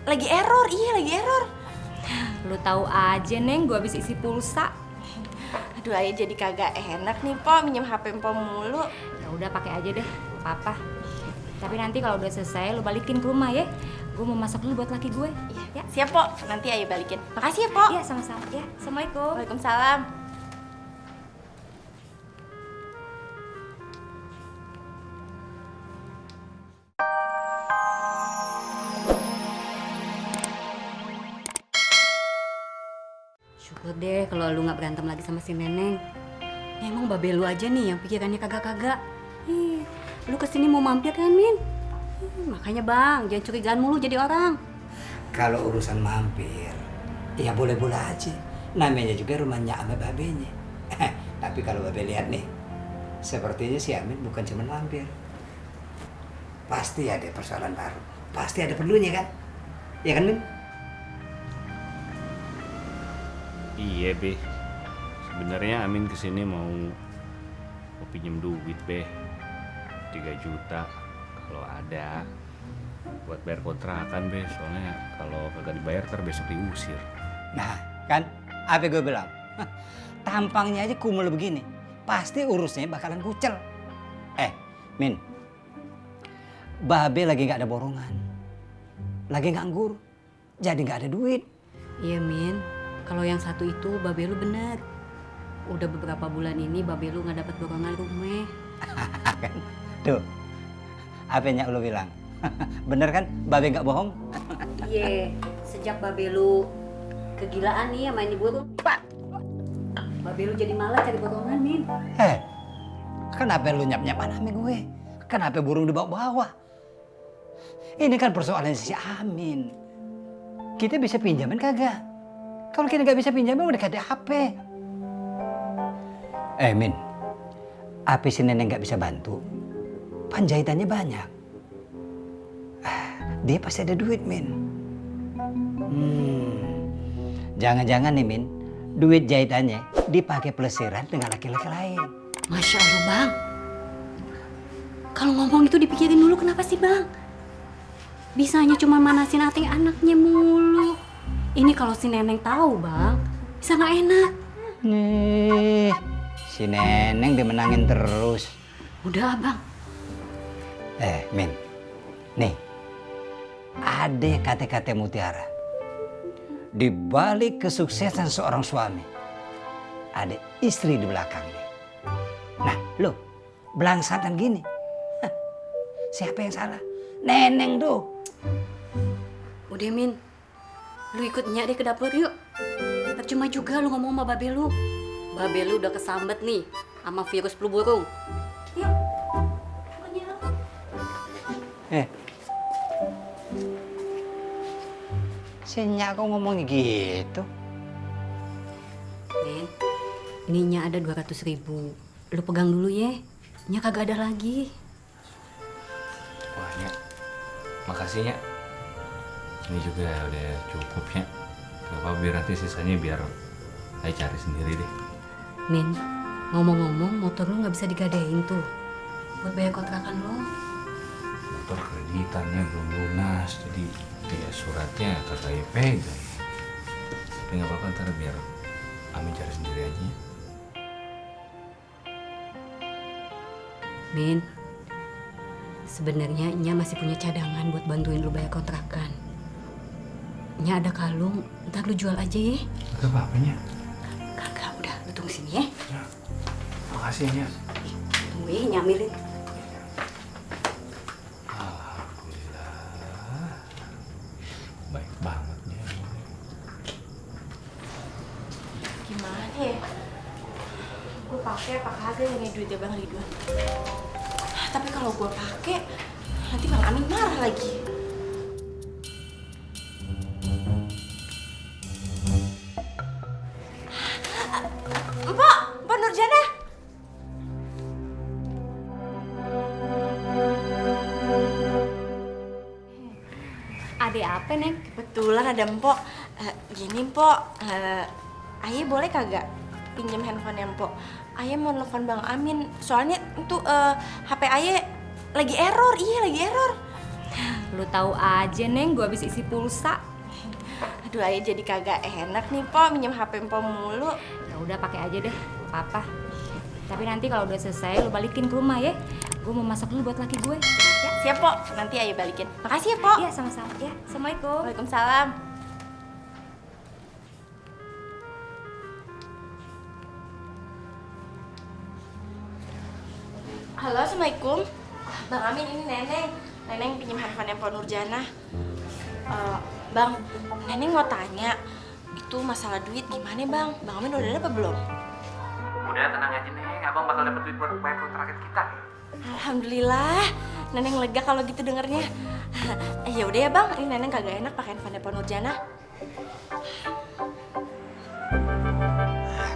lagi error, iya lagi error. Lu tahu aja Neng, gua habis isi pulsa. Aduh ayah jadi kagak enak nih po, minjem HP po mulu. Ya udah pakai aja deh, apa-apa. Tapi nanti kalau udah selesai lu balikin ke rumah ya. Gue mau masak dulu buat laki gue. Iya, ya. Siap po, nanti ayah balikin. Makasih ya po. Iya sama-sama ya. Assalamualaikum. Waalaikumsalam. Syukur deh kalau lu nggak berantem lagi sama si Neneng. Ya, emang babe lu aja nih yang pikirannya kagak-kagak. Lu kesini mau mampir kan Min? Makanya bang, jangan curigaan mulu jadi orang. Kalau urusan mampir, ya boleh-boleh aja. Namanya juga rumahnya sama babenya. Tapi kalau babe lihat nih, sepertinya si Amin bukan cuma mampir. Pasti ada persoalan baru. Pasti ada perlunya kan? Ya kan Min? Iya Be, sebenarnya Amin kesini mau pinjem duit Be, 3 juta kalau ada buat bayar kontrakan Be, soalnya kalau kagak dibayar ntar besok diusir. Nah kan, apa gue bilang? Tampangnya aja kumul begini, pasti urusnya bakalan kucel. Min, babe lagi gak ada borongan, lagi nganggur, jadi gak ada duit. Iya Min, kalau yang satu itu babe lu bener. Udah beberapa bulan ini babe lu nggak dapat borongan rumah. Kan? Tuh, apanya lu bilang? Bener kan, babe nggak bohong? Iya, sejak babe lu kegilaan nih sama ini burung, babe lu jadi malas cari borongan Min. Kenapa lu nyap-nyapan sama gue? Kenapa burung dibawa-bawa? Ini kan persoalan si Amin. Kita bisa pinjamin kagak? Kalau kita nggak bisa pinjamin udah ada HP. Min, apa si Nenek nggak bisa bantu? Panjaitannya banyak. Dia pasti ada duit, Min. Jangan-jangan nih, Min, duit jahitannya dipakai pelesiran dengan laki-laki lain. Masya Allah bang, kalau ngomong itu dipikirin dulu kenapa sih bang? Bisanya cuma manasin hati anaknya mulu. Ini kalau si Neneng tahu bang, bisa nggak enak. Nih, si Neneng dimenangin terus. Udah bang. Min, nih, ada kata-kata mutiara. Di balik kesuksesan seorang suami, ada istri di belakangnya. Nah, lo belangsatan gini. Siapa yang salah? Neneng tuh. Udah Min, lu ikut Nyak deh ke dapur yuk. Percuma juga lu ngomong sama babe lu. Babe lu udah kesambet nih sama virus flu burung. Yuk. Si Nyak kok ngomong gitu? Min, ini Nyak ada 200.000. Lu pegang dulu ya. Nyak kagak ada lagi. Wah Nyak, makasih Nyak. Ini juga udah cukup Nyak. Gak apa-apa, biar nanti sisanya biar saya cari sendiri deh. Min, ngomong-ngomong motor lu gak bisa digadein tuh buat bayar kontrakan lo. Motor kreditannya belum lunas, jadi ya suratnya kagak saya pegang. Tapi gak apa-apa, ntar biar Amin cari sendiri aja ya. Min, sebenarnya Nya masih punya cadangan buat bantuin lu bayar kontrakan. Nya ada kalung, ntar lu jual aja ya. Gak apa-apa Nyak. Kagak, udah lu tunggu sini ya. Ya, makasih Nyak. Tunggu ya, nyamilin. Alhamdulillah, baik banget nih. Gimana ya? Gue pakai apa kagak yang duitnya Bang Ridwan? Tapi kalau gue pakai, nanti Bang Amin marah lagi. Mbak Nurjana. Ade apa, Neng? Kebetulan ada Mpok. Gini Mpok, Ayah boleh kagak pinjam handphone Mpok? Ayah mau nelfon Bang Amin. Soalnya itu HP Ayah lagi error. Iya lagi error. Lu tahu aja, Neng, gua habis isi pulsa. Aduh, ayah jadi kagak enak nih, Po, minjem HP Po mulu. Ya udah pakai aja deh, apa-apa. Tapi nanti kalau udah selesai lu balikin ke rumah ya. Gue mau masak dulu buat laki gue. Ya, siap, Po. Nanti ayah balikin. Makasih ya, Po. Iya, sama-sama ya. Assalamualaikum. Waalaikumsalam. Halo, Assalamualaikum. Bang Amin, ini Neneng. Neneng pinjam handphone Po Nurjana. Bang, Neneng mau tanya, itu masalah duit gimana, Bang? Bang Amin udah dapet belum? Udah, tenang aja Neng, abang bakal dapet duit buat bayar kontrakan kita. Alhamdulillah, Neneng lega kalau gitu dengernya. Ya udah ya, Bang, ini Neneng kagak enak pakai handphone Po Nurjana.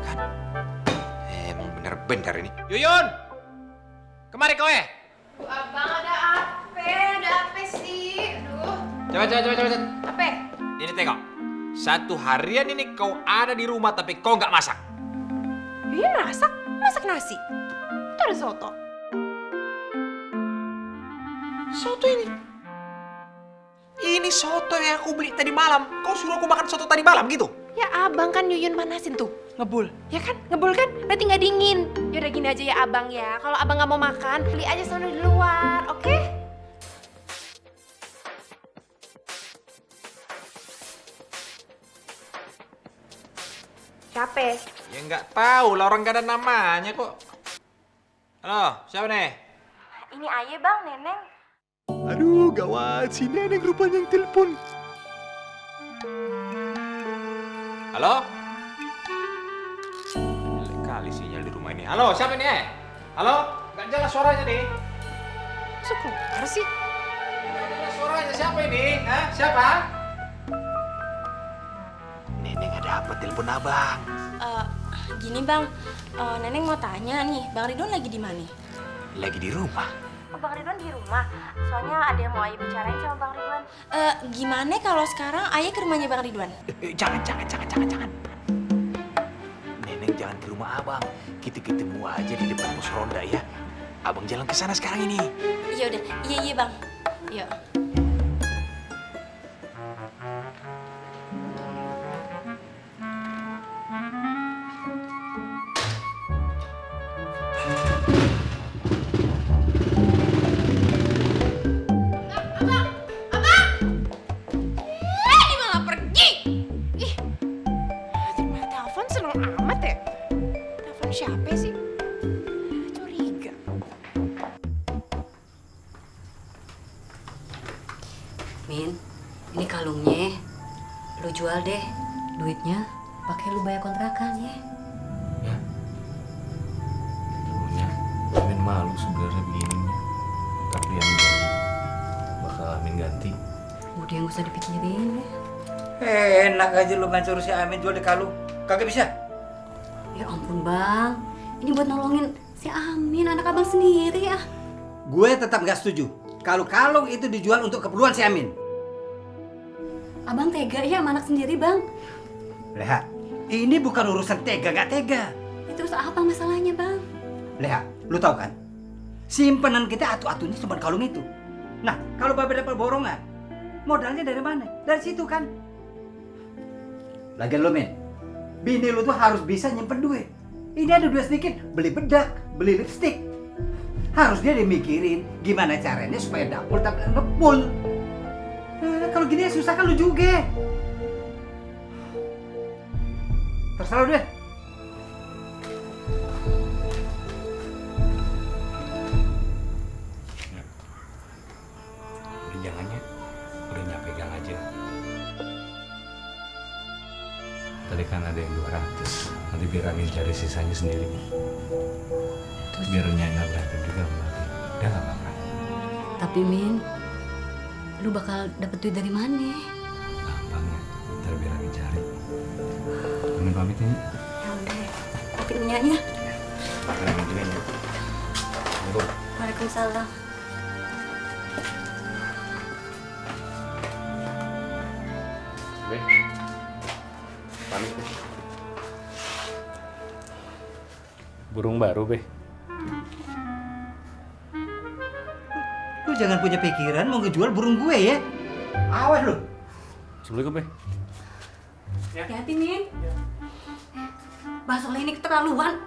Kan, emang bener-bener ini. Yuyun, kemari kowe. Abang ada apa sih? Aduh. Coba. Apa? Ini tengok. Satu harian ini kau ada di rumah tapi kau nggak masak. Iya masak nasi. Itu ada soto. Soto ini? Ini soto yang aku beli tadi malam. Kau suruh aku makan soto tadi malam gitu? Ya abang kan Yuyun manasin tuh. Ngebul. Ya kan? Ngebul kan? Berarti nggak dingin. Yaudah gini aja ya abang ya. Kalau abang nggak mau makan, beli aja sono di luar, oke? Siapa? Ya nggak tahu lah, orang gak ada namanya kok. Halo, siapa nih? Ini ayah, Bang, Neneng. Aduh, gawat. Si Neneng rupanya yang telepon. Halo? Jelek kali sinyal di rumah ini. Halo, siapa nih? Halo? Gak jelas suaranya nih. Masa keluar sih? Gak jelas suaranya. Siapa ini? Hah? Siapa? Neneng ada apa telepon abang? Gini, Bang, Neneng mau tanya nih, Bang Ridwan lagi di mana? Lagi di rumah. Bang Ridwan di rumah. Soalnya ada yang mau ayah bicarain sama Bang Ridwan. Gimana kalau sekarang ayah ke rumahnya Bang Ridwan? Jangan. Neneng jangan ke rumah abang. Kita ketemu aja di depan pos ronda ya. Abang jalan ke sana sekarang ini. Iya udah, iya Bang. Yuk. Siapa sih? Curiga. Min, ini kalungnya lu jual deh. Duitnya pakai lu bayar kontrakan ya. Ya. Dulunya Amin malu sebenarnya begininya. Tapi Amin janji bakal Amin ganti. Udah yang usah dipikirin ya. Enak aja lu ngancur si Amin jual di kalung. Kagak bisa. Ya ampun Bang, ini buat nolongin si Amin, anak abang sendiri ya. Gue tetap gak setuju kalau kalung itu dijual untuk keperluan si Amin. Abang tega ya sama anak sendiri Bang. Leha, ini bukan urusan tega gak tega. Itu apa masalahnya Bang? Leha, lu tahu kan? Simpanan kita atu-atunya cuma kalung itu. Nah, kalau babe dapat borongan, modalnya dari mana? Dari situ kan. Lagian lu, Min, bini lu tuh harus bisa nyimpen duit. Ini ada duit sedikit, beli bedak, beli lipstik. Harus dia dimikirin gimana caranya supaya dapur tapi ngepul. Kalau gini ya susah kan lu juga. Terserah lu deh. Udah jangannya, udah pegang aja. Tadi kan ada yang 200, nanti biar Amin cari sisanya sendiri. Terus biar Nyai nggak berantem juga sama Amin. Udah nggak apa-apa. Tapi Min, lu bakal dapet duit dari mana? Gampang ya, ntar biar Amin cari. Amin pamit ya. Ya udah, tapi nyanyi. Amin juga ya. Assalamualaikum. Waalaikumsalam. Be, pamit. Burung baru, Be. Lu jangan punya pikiran mau ngejual burung gue ya. Awas lu. Assalamualaikum, Be. Hati-hati, Min. Bakso ini keterlaluan.